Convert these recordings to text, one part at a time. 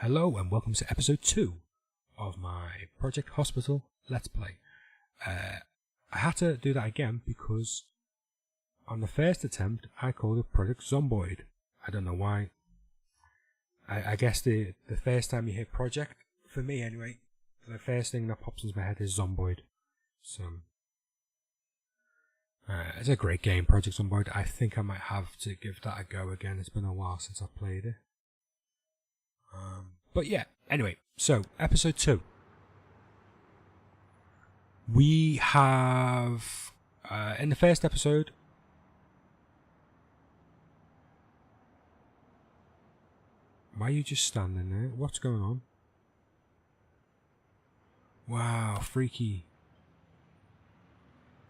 Hello and welcome to episode 2 of my Project Hospital Let's Play. I had to do that again because on the first attempt I called it Project Zomboid. I don't know why. I guess the first time you hit Project, for me anyway, the first thing that pops into my head is Zomboid. So, it's a great game, Project Zomboid. I think I might have to give that a go again. It's been a while since I've played it. But yeah, anyway, so episode 2. We have, in the first episode, why are you just standing there? What's going on? Wow, freaky.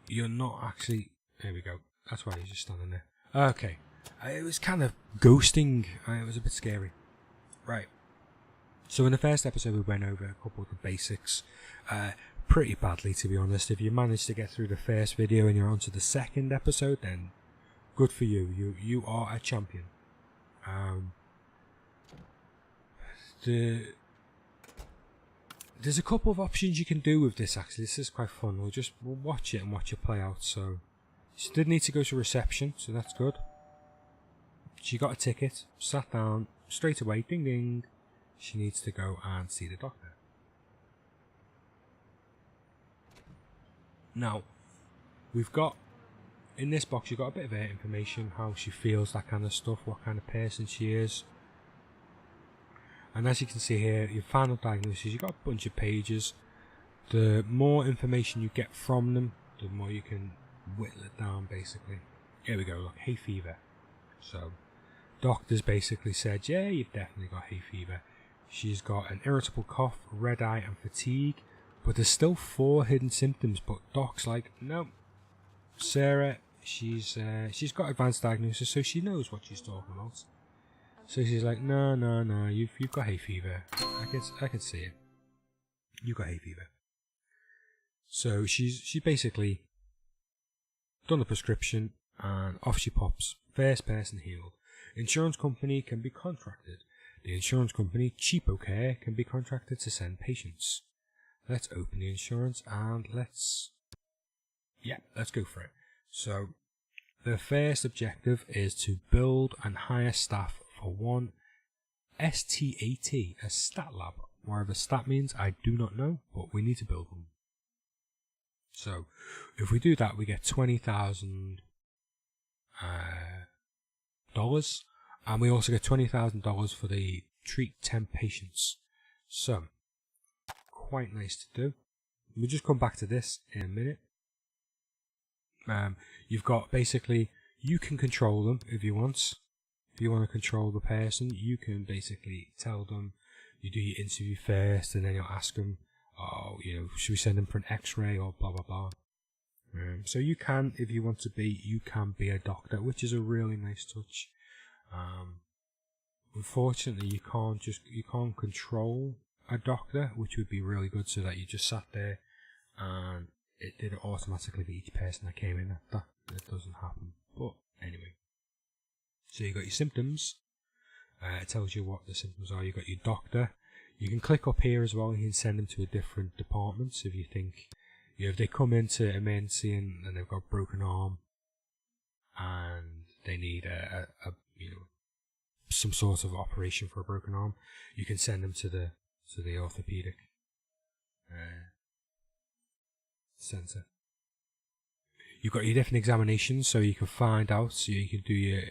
You're not actually, there we go, that's why you're just standing there. Okay, it was kind of ghosting, it was a bit scary. Right. So in the first episode we went over a couple of the basics pretty badly, to be honest. If you managed to get through the first video and you're on to the second episode, then good for you. You are a champion. There's a couple of options you can do with this actually. This is quite fun. We'll watch it and watch it play out. So she did need to go to reception, so that's good. She got a ticket, sat down straight away, ding ding. She needs to go and see the doctor. Now, we've got, in this box, you've got a bit of information, how she feels, that kind of stuff, what kind of person she is. And as you can see here, your final diagnosis, you've got a bunch of pages. The more information you get from them, the more you can whittle it down, basically. Here we go, look, hay fever. So, doctors basically said, yeah, you've definitely got hay fever. She's got an irritable cough, red eye and fatigue, but there's still 4 hidden symptoms. But Doc's like, no, Sarah, she's got advanced diagnosis, so she knows what she's talking about. So she's like, no, you've got hay fever. I can see it. You've got hay fever. So she basically done the prescription, and off she pops. First person healed. Insurance company can be contracted. The insurance company, Cheapo Care, can be contracted to send patients. Let's open the insurance and let's go for it. So, the first objective is to build and hire staff for one STAT, a stat lab. Whatever stat means, I do not know, but we need to build one. So, if we do that, we get $20,000. And we also get $20,000 for the treat 10 patients. So, quite nice to do. We'll just come back to this in a minute. You've got basically, you can control them if you want. If you want to control the person, you can basically tell them, you do your interview first and then you'll ask them, oh, should we send them for an x-ray or blah blah blah. So you can, if you want to be, you can be a doctor, which is a really nice touch. Unfortunately, you can't control a doctor, which would be really good, so that you just sat there and it did it automatically for each person that came in. That doesn't happen. But anyway, so you got your symptoms. It tells you what the symptoms are. You got your doctor. You can click up here as well. You can send them to a different department. So if you think, if they come into emergency and they've got a broken arm and they need a some sort of operation for a broken arm, you can send them to the orthopedic centre. You've got your different examinations, so you can find out, so you can do your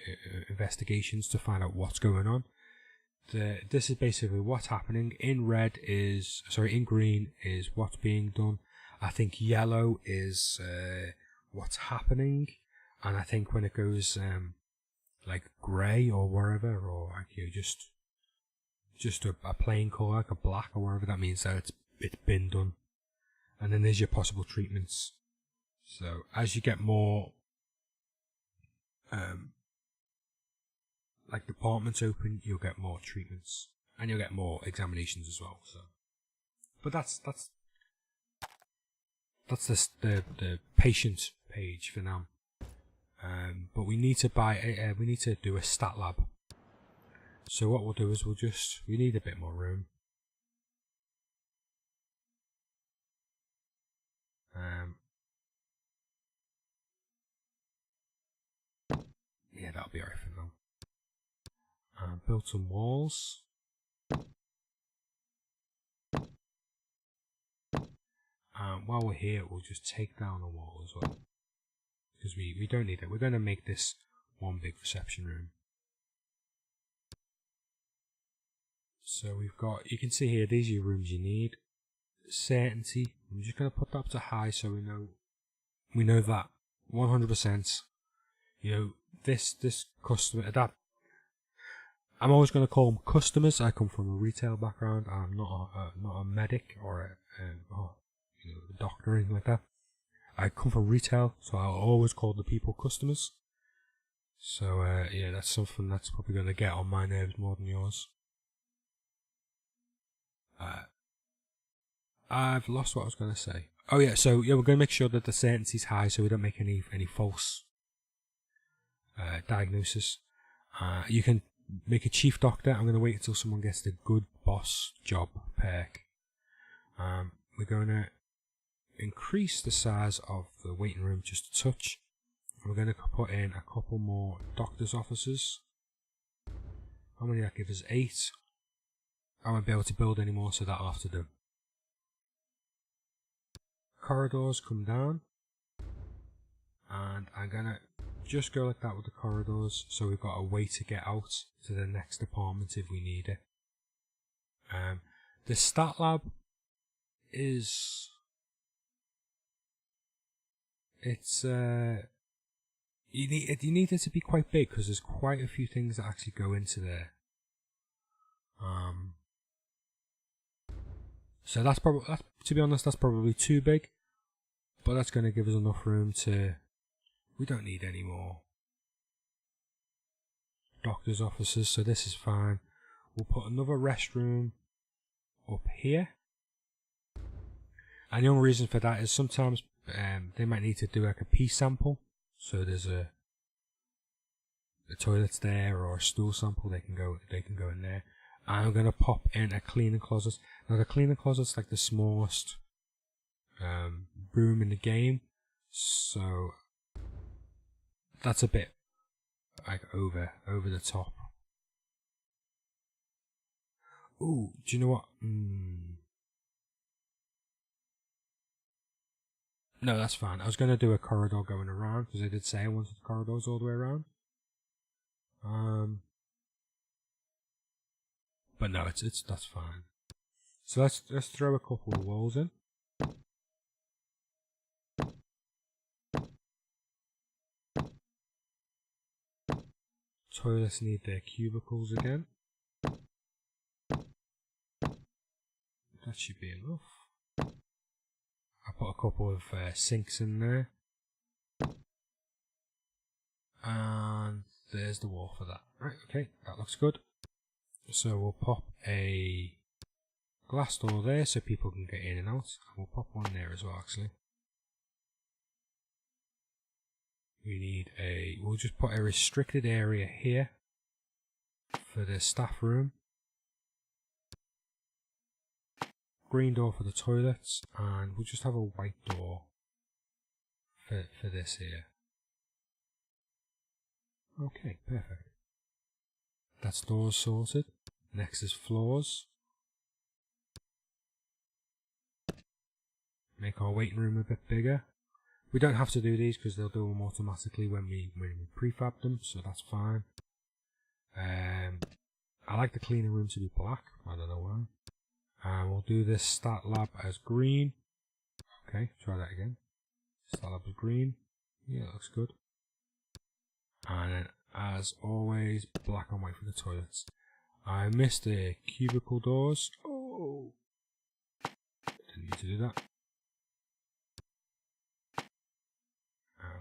investigations to find out what's going on. This is basically what's happening. In green is what's being done. I think yellow is what's happening, and I think when it goes like grey or wherever, or like just a plain colour, like a black or wherever, that means that it's been done. And then there's your possible treatments. So as you get more like departments open, you'll get more treatments and you'll get more examinations as well. So, but that's the patient page for now. But we need to do a stat lab. So what we'll do is we need a bit more room. Yeah, that'll be alright for now. Build some walls. While we're here, we'll just take down a wall as well, because we don't need it. We're going to make this one big reception room. So we've got, you can see here, these are your rooms you need. Certainty, I'm just going to put that up to high so we know that 100%, you know, this customer, that, I'm always going to call them customers. I come from a retail background. I'm not a medic or a doctor or anything like that. I come from retail, so I'll always call the people customers. So yeah, that's something that's probably going to get on my nerves more than yours. I've lost what I was going to say. Oh yeah, so yeah, we're going to make sure that the certainty is high, so we don't make any false diagnosis. You can make a chief doctor. I'm going to wait until someone gets the good boss job perk. We're going to increase the size of the waiting room just a touch. We're going to put in a couple more doctor's offices. How many that gives us? 8. I won't be able to build any more, so that'll have to do. Corridors come down, and I'm going to just go like that with the corridors, so we've got a way to get out to the next apartment if we need it. The stat lab is, it's you need it to be quite big because there's quite a few things that actually go into there. So that's probably, to be honest, that's probably too big, but that's going to give us enough room to. We don't need any more doctor's offices, so this is fine. We'll put another restroom up here, and the only reason for that is sometimes they might need to do like a pee sample. So there's the toilet's there, or a stool sample. They can go in there. I'm gonna pop in a cleaning closet. Now the cleaning closet's like the smallest room in the game, so that's a bit like over the top. Ooh, do you know what? No, that's fine. I was gonna do a corridor going around because I did say I wanted corridors all the way around. But no, that's fine. So let's throw a couple of walls in. Toilets need their cubicles again. That should be enough. I put a couple of sinks in there. And there's the wall for that. Right, okay, that looks good. So we'll pop a glass door there so people can get in and out. And we'll pop one there as well, actually. We'll just put a restricted area here for the staff room. Green door for the toilets, and we'll just have a white door for this here. Okay, perfect. That's doors sorted. Next is floors. Make our waiting room a bit bigger. We don't have to do these because they'll do them automatically when we prefab them, so that's fine. I like the cleaning room to be black. I don't know why. We'll do this stat lab as green. Okay, try that again. Stat lab as green. Yeah, that looks good. And then, as always, black and white for the toilets. I missed the cubicle doors. Oh, didn't need to do that.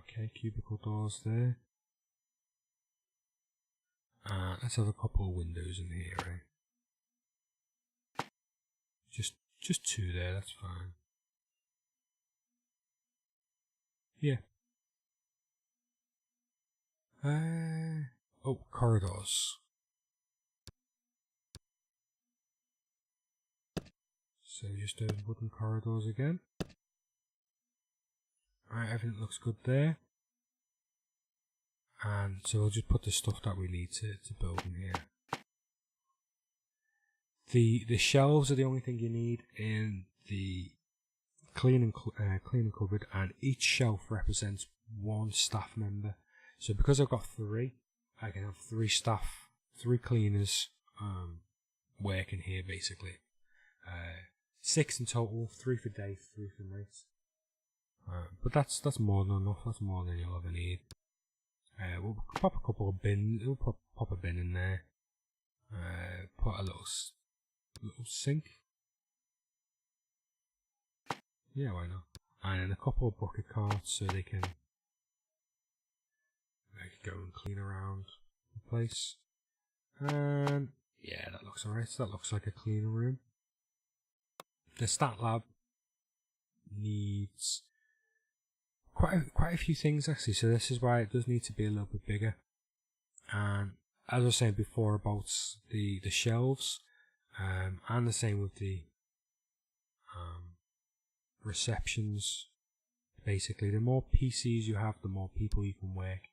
Okay, cubicle doors there. Let's have a couple of windows in here, right? Just 2 there, that's fine. Yeah. Oh, corridors. So just those wooden corridors again. Alright, everything looks good there. And so we'll just put the stuff that we need to build in here. The shelves are the only thing you need in the cleaning cupboard, and each shelf represents one staff member. So because I've got 3, I can have 3 staff, 3 cleaners working here basically. 6 in total, 3 for day, 3 for night. But that's more than enough. That's more than you'll ever need. We'll pop a couple of bins. We'll pop a bin in there. Put a little sink. Yeah, why not? And then a couple of bucket carts so they can go and clean around the place. And yeah, that looks alright. So that looks like a cleaning room. The stat lab needs quite a few things actually, so this is why it does need to be a little bit bigger. And as I was saying before about the shelves, and the same with the receptions. Basically, the more PCs you have, the more people you can work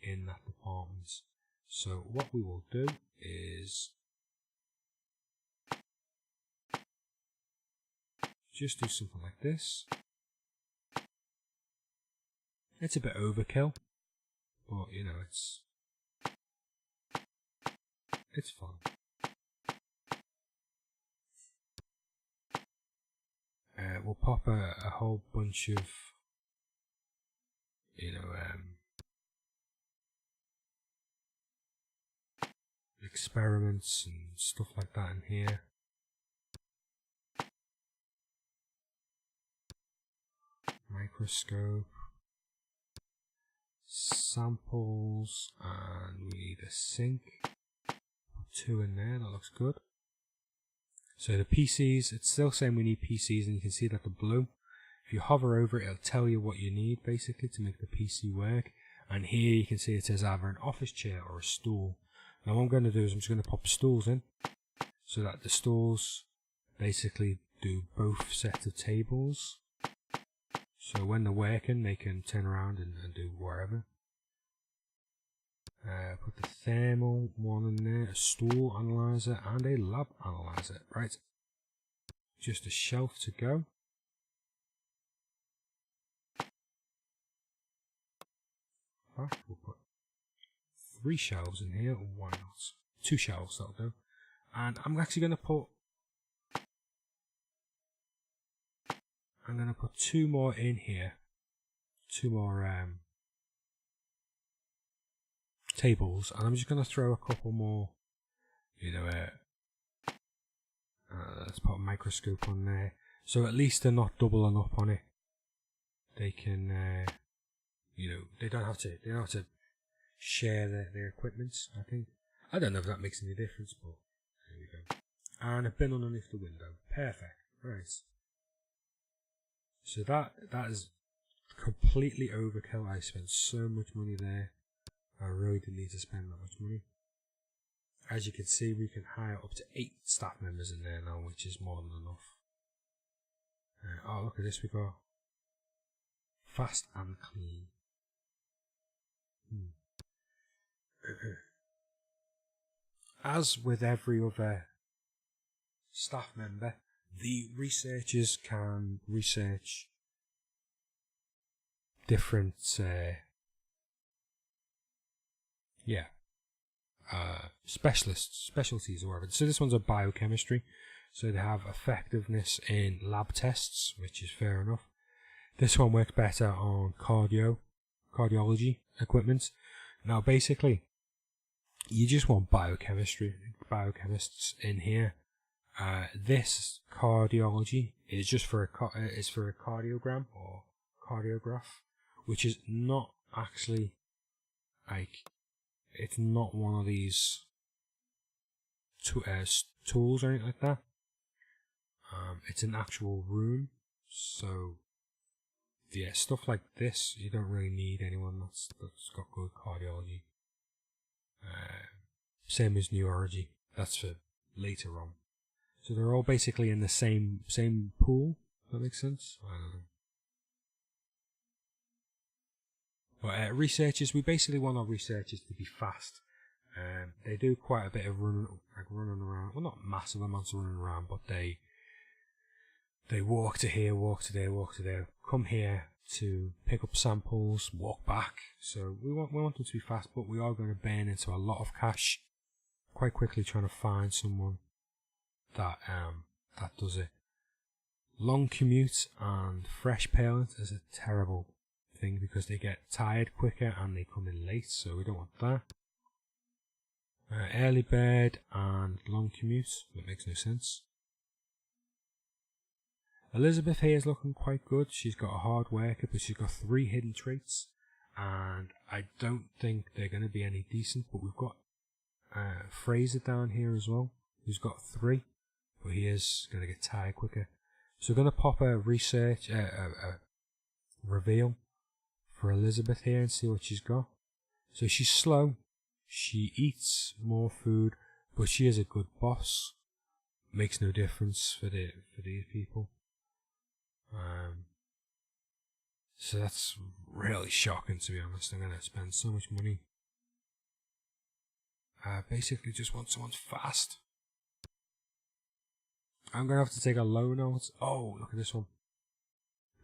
in that department. So what we will do is just do something like this. It's a bit overkill, but you know, it's fun. We'll pop a whole bunch of, you know, experiments and stuff like that in here. Microscope, samples, and we need a sink. Put 2 in there, that looks good. So the PCs, it's still saying we need PCs, and you can see that the blue. If you hover over it, it'll tell you what you need basically to make the PC work. And here you can see it says either an office chair or a stool. Now what I'm going to do is I'm just going to pop stools in, so that the stools basically do both sets of tables. So when they're working, they can turn around and do whatever. Put the thermal one in there, a stool analyzer and a lab analyzer. Right, just a shelf to go. In fact, we'll put 3 shelves in here, or why not? 2 shelves, that'll do. And I'm actually going to put 2 more in here. 2 more tables, and I'm just going to throw a couple more, you know, let's put a microscope on there, so at least they're not doubling up on it. They can, you know, they don't have to share their equipment. I don't know if that makes any difference, but there we go. And a bin underneath the window, perfect. Right. So that is completely overkill. I spent so much money there. I really didn't need to spend that much money. As you can see, we can hire up to 8 staff members in there now, which is more than enough. Oh, look at this, we got fast and clean. As with every other staff member, the researchers can research different specialties or whatever. So this one's a biochemistry, so they have effectiveness in lab tests, which is fair enough. This one works better on cardiology equipment. Now basically, you just want biochemists in here. This cardiology is just for a cardiogram or cardiograph, which is not actually like, it's not one of these tools or anything like that. It's an actual room, so yeah, stuff like this you don't really need anyone that's got good cardiology. Same as neurology, that's for later on. So they're all basically in the same pool. Does that make sense? I don't know. But researchers, we basically want our researchers to be fast. They do quite a bit of running around. Well, not massive amounts of running around, but they walk to here, walk to there, walk to there. Come here to pick up samples, walk back. So we want them to be fast, but we are going to burn into a lot of cash quite quickly, trying to find someone that does it. Long commute and fresh parents is a terrible thing because they get tired quicker and they come in late, so we don't want that. Early bird and long commute, that makes no sense. Elizabeth here is looking quite good. She's got a hard worker, but she's got 3 hidden traits, and I don't think they're going to be any decent, but we've got Fraser down here as well, who's got 3, but he is going to get tired quicker. So we're going to pop a reveal for Elizabeth here and see what she's got. So she's slow, she eats more food, but she is a good boss. Makes no difference for these people. So that's really shocking, to be honest. I'm going to spend so much money. Basically just want someone fast. I'm going to have to take a low note. Oh, look at this one.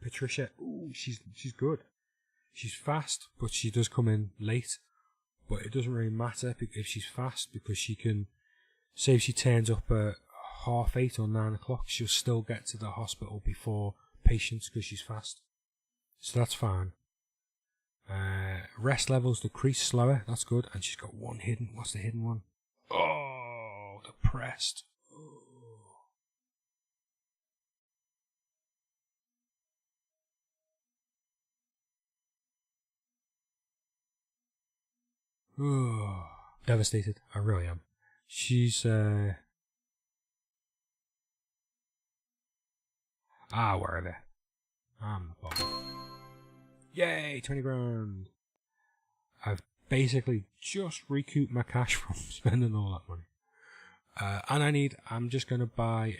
Patricia. Ooh, she's good. She's fast, but she does come in late. But it doesn't really matter if she's fast, because she can, say if she turns up at 8:30 or 9 o'clock, she'll still get to the hospital before patients because she's fast. So that's fine. Rest levels decrease slower. That's good. And she's got 1 hidden. What's the hidden one? Oh, depressed. Oh, devastated. I really am. She's wherever. I'm the boss. Yay, 20 grand. I've basically just recouped my cash from spending all that money. And I'm just going to buy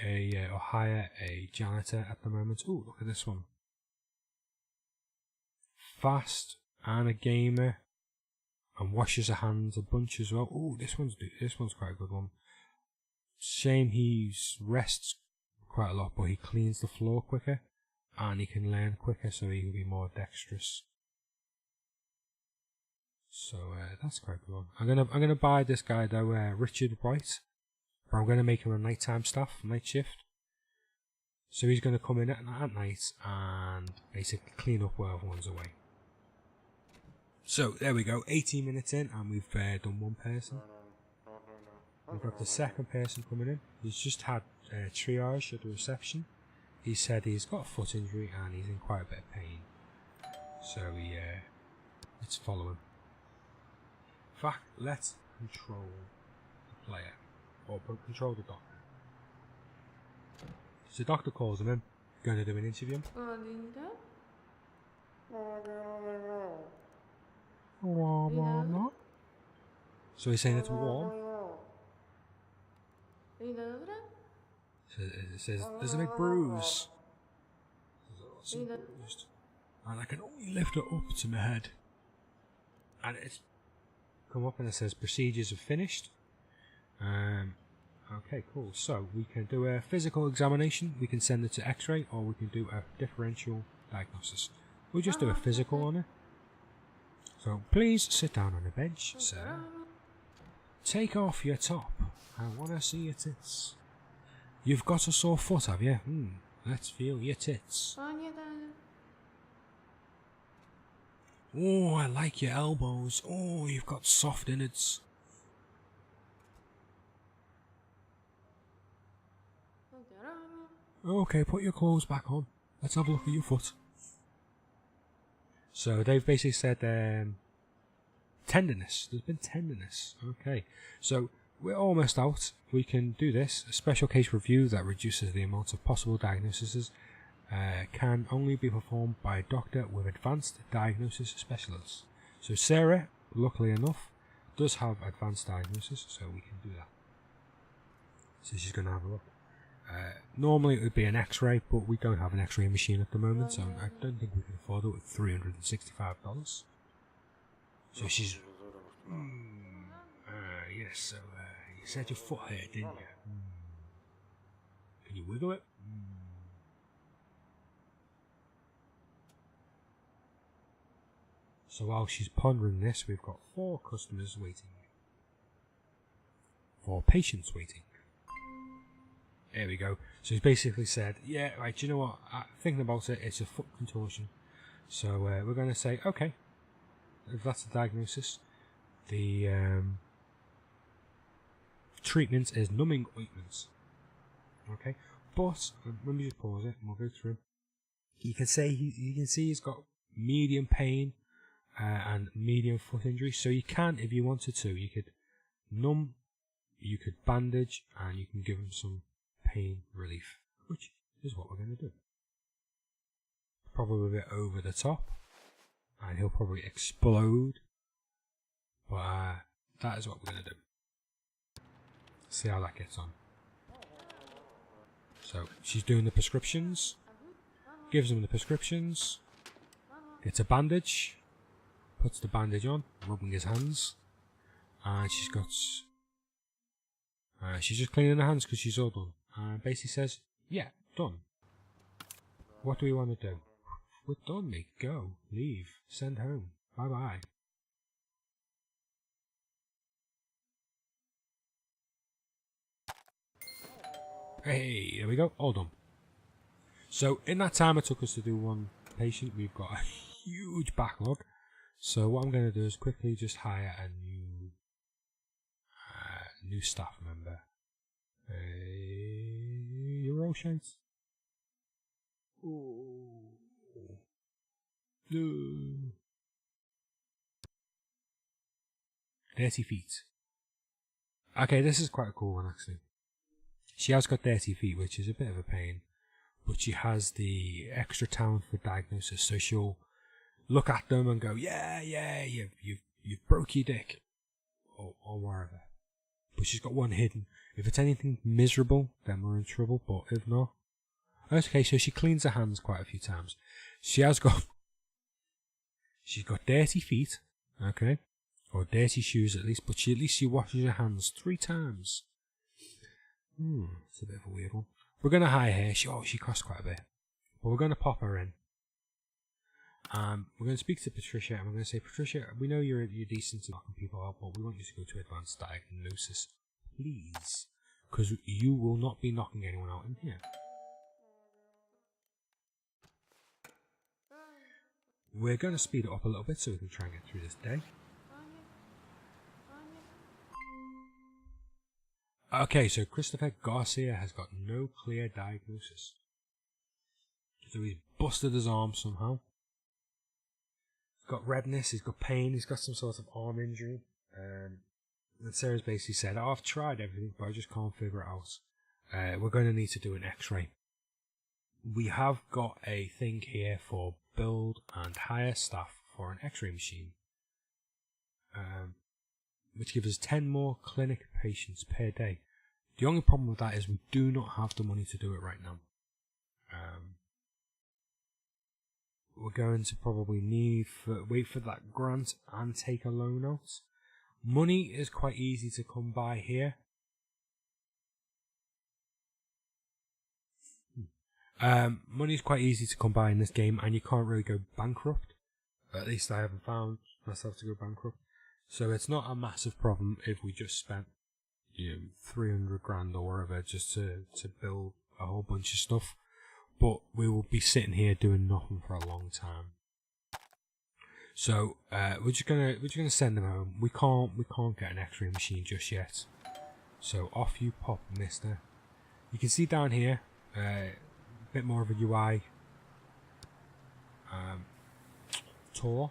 or hire a janitor at the moment. Ooh, look at this one. Fast and a gamer. And washes her hands a bunch as well. Ooh, this one's quite a good one. Shame he rests quite a lot, but he cleans the floor quicker. And he can learn quicker, so he will be more dexterous. So that's quite a good one. I'm gonna buy this guy though, Richard White. But I'm gonna make him a nighttime staff, night shift. So he's gonna come in at night and basically clean up while everyone's away. So there we go, 18 minutes in, and we've done 1 person. We've got the second person coming in. He's just had triage at the reception. He said he's got a foot injury and he's in quite a bit of pain. So let's follow him. In fact, let's control the player, or control the doctor. So the doctor calls him in, going to do an interview. So he's saying it's warm. It says there's a big bruise. And I can only lift it up to my head. And it's come up and it says procedures are finished. Okay, cool. So we can do a physical examination, we can send it to X-ray, or we can do a differential diagnosis. We'll just do a physical on it. So please sit down on the bench, sir. Take off your top. I want to see your tits. You've got a sore foot, have you? Let's feel your tits. Oh, I like your elbows. Oh, you've got soft innards. Okay, put your clothes back on. Let's have a look at your foot. So they've basically said tenderness. There's been tenderness. Okay, so we're almost out. We can do this. A special case review that reduces the amount of possible diagnoses can only be performed by a doctor with advanced diagnosis specialists. So Sarah, luckily enough, does have advanced diagnosis, so we can do that. So she's going to have a look. Normally it would be an X-ray, but we don't have an X-ray machine at the moment, so I don't think we can afford it with $365. So she's... yes, so you said your foot hurt, didn't you? Can you wiggle it? So while she's pondering this, we've got 4 customers waiting. 4 patients waiting. There we go. So he's basically said, yeah, right, you know what, thinking about it, it's a foot contortion. So we're going to say, okay, if that's the diagnosis, the treatment is numbing ointments. Okay, but let me just pause it and we'll go through. You can see he's got medium pain and medium foot injury. So you can, if you wanted to, you could numb, you could bandage, and you can give him some pain relief, which is what we're going to do. Probably a bit over the top, and he'll probably explode, but that is what we're going to do. See how that gets on. So she's doing the prescriptions, gives him the prescriptions, gets a bandage, puts the bandage on, rubbing his hands, and she's got she's just cleaning her hands because she's all done. And basically says, yeah, done. What do we want to do? We're done, mate. Go. Leave. Send home. Bye bye. Hey, there we go. All done. So in that time it took us to do 1 patient, we've got a huge backlog. So what I'm going to do is quickly just hire a new staff member. You're all shades. Oh. No. Dirty feet. Okay, this is quite a cool one actually. She has got dirty feet, which is a bit of a pain, but she has the extra talent for diagnosis, so she'll look at them and go, yeah, you've broke your dick, or wherever. But she's got one hidden. If it's anything miserable, then we're in trouble, but if not... Okay, so she cleans her hands quite a few times. She's got dirty feet, okay, or dirty shoes at least, but at least she washes her hands 3 times. It's a bit of a weird one. We're going to hire her. She costs quite a bit, but we're going to pop her in. We're going to speak to Patricia, and we're going to say, Patricia, we know you're decent at knocking people out, but we want you to go to advanced diagnosis, please, because you will not be knocking anyone out in here. We're going to speed it up a little bit so we can try and get through this day. Okay, so Christopher Garcia has got no clear diagnosis. So he's busted his arm somehow. He's got redness, he's got pain, he's got some sort of arm injury. And Sarah's basically said, I've tried everything, but I just can't figure it out. We're going to need to do an X-ray. We have got a thing here for build and hire staff for an X-ray machine, which gives us 10 more clinic patients per day. The only problem with that is we do not have the money to do it right now. We're going to probably wait for that grant and take a loan out. Money is quite easy to come by here. Money is quite easy to come by in this game, and you can't really go bankrupt. At least I haven't found myself to go bankrupt. So it's not a massive problem if we just spent 300 grand or whatever just to build a whole bunch of stuff. But we will be sitting here doing nothing for a long time. So we're just gonna send them home. We can't get an X-ray machine just yet. So off you pop, mister. You can see down here a bit more of a UI tour.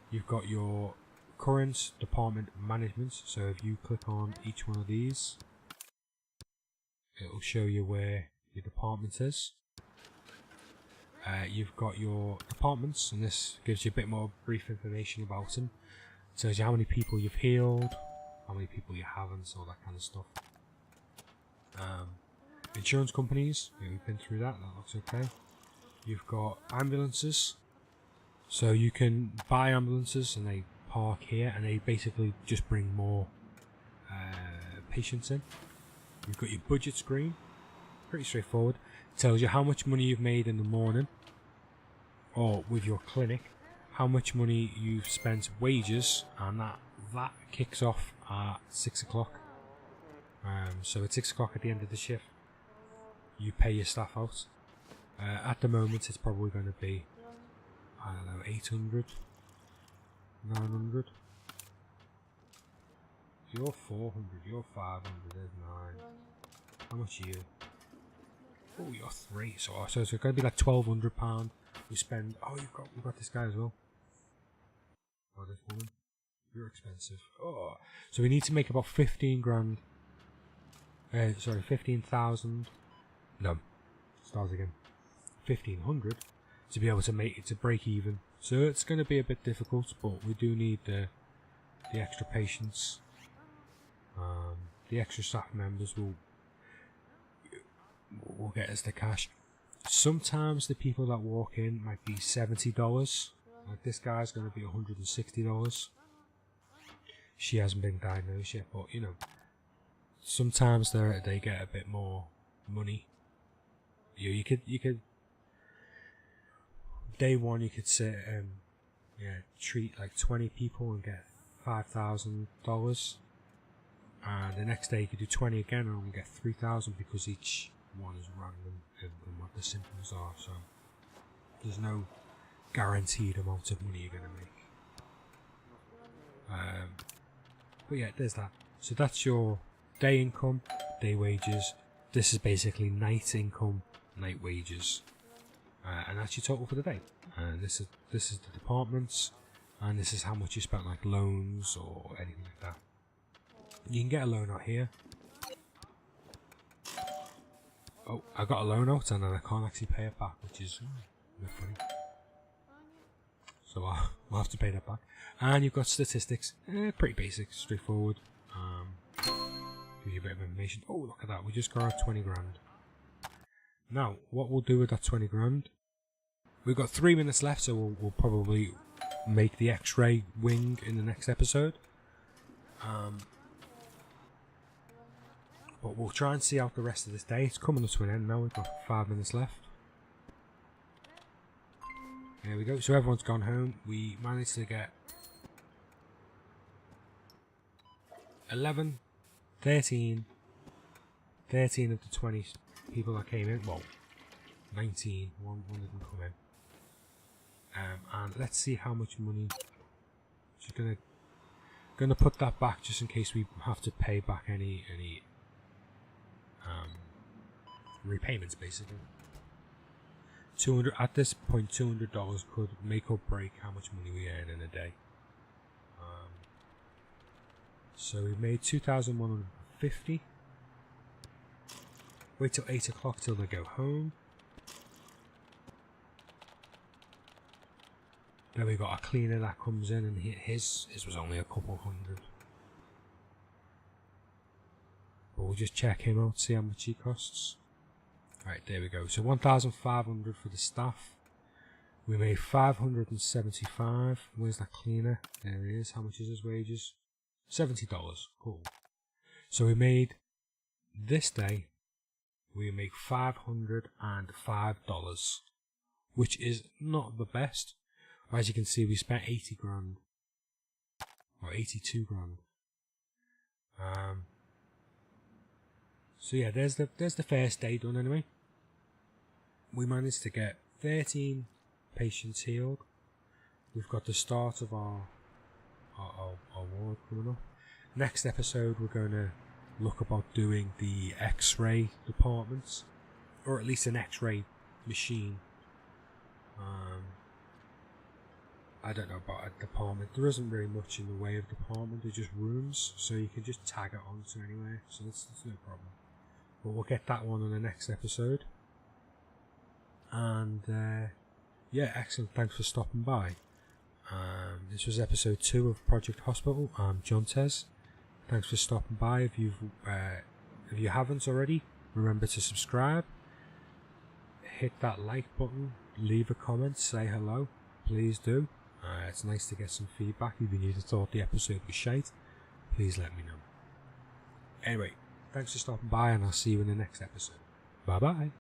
You've got your current department management, so if you click on each one of these, it'll show you where your department is. You've got your departments, and this gives you a bit more brief information about them. It tells you how many people you've healed, how many people you haven't, all that kind of stuff. Insurance companies, yeah, we've been through that, that looks okay. You've got ambulances, so you can buy ambulances and they park here and they basically just bring more patients in. You've got your budget screen, pretty straightforward. It tells you how much money you've made in the morning or with your clinic, how much money you've spent wages, and that kicks off at 6 o'clock. So at 6 o'clock at the end of the shift, you pay your staff out. At the moment, it's probably going to be, I don't know, 800, 900. You're 400, you're 500, there's 9. How much are you? Oh, you're 3. So it's going to be like £1,200 we spend. Oh, we've got this guy as well. Oh, this woman. You're expensive. Oh, so we need to make about 15 grand. 15,000. No, start again. 1,500 to be able to make it to break even. So it's going to be a bit difficult, but we do need the extra patients. The extra staff members will get us the cash. Sometimes the people that walk in might be $70. Like this guy's going to be $160. She hasn't been diagnosed yet, but you know, sometimes they get a bit more money. You could day one you could say treat like 20 people and get $5,000. And the next day you could do 20 again and only get 3,000 because each one is random and what the symptoms are. So there's no guaranteed amount of money you're going to make. But yeah, there's that. So that's your day income, day wages. This is basically night income, night wages, and that's your total for the day. And this is the departments, and this is how much you spent like loans or anything like that. You can get a loan out here. Oh, I got a loan out and then I can't actually pay it back, which is a bit funny. So I'll have to pay that back. And you've got statistics, pretty basic, straightforward. Give you a bit of information. Oh, look at that, we just got our 20 grand. Now, what we'll do with that 20 grand, we've got 3 minutes left, so we'll probably make the X-ray wing in the next episode. But we'll try and see out the rest of this day. It's coming up to an end now. We've got 5 minutes left. There we go. So everyone's gone home. We managed to get 11, 13 of the 20 people that came in. Well, 19. One didn't come in. And let's see how much money. Just gonna put that back just in case we have to pay back any repayments, basically. 200 at this point. $200 could make or break how much money we earn in a day. So we made 2,150. Wait till 8 o'clock till they go home. Then we got a cleaner that comes in, and his was only a couple hundred. But we'll just check him out, see how much he costs. Right, there we go. So 1,500 for the staff. We made 575. Where's that cleaner? There he is. How much is his wages? $70. Cool. So we made this day. We make $505, which is not the best. As you can see, we spent 80 grand or 82 grand. So yeah, there's the first day done anyway. We managed to get 13 patients healed. We've got the start of our ward coming up. Next episode, we're going to look about doing the X-ray departments, or at least an X-ray machine. I don't know about a department. There isn't really much in the way of department. They're just rooms, so you can just tag it onto anywhere. So that's no problem. But we'll get that one on the next episode. And yeah, excellent. Thanks for stopping by. This was episode 2 of Project Hospital. I'm John Tez. Thanks for stopping by. If you haven't already, Remember to subscribe, hit that like button, leave a comment, say hello, please do. It's nice to get some feedback. If you thought the episode was shite, please let me know. Anyway, thanks for stopping by, and I'll see you in the next episode. Bye bye.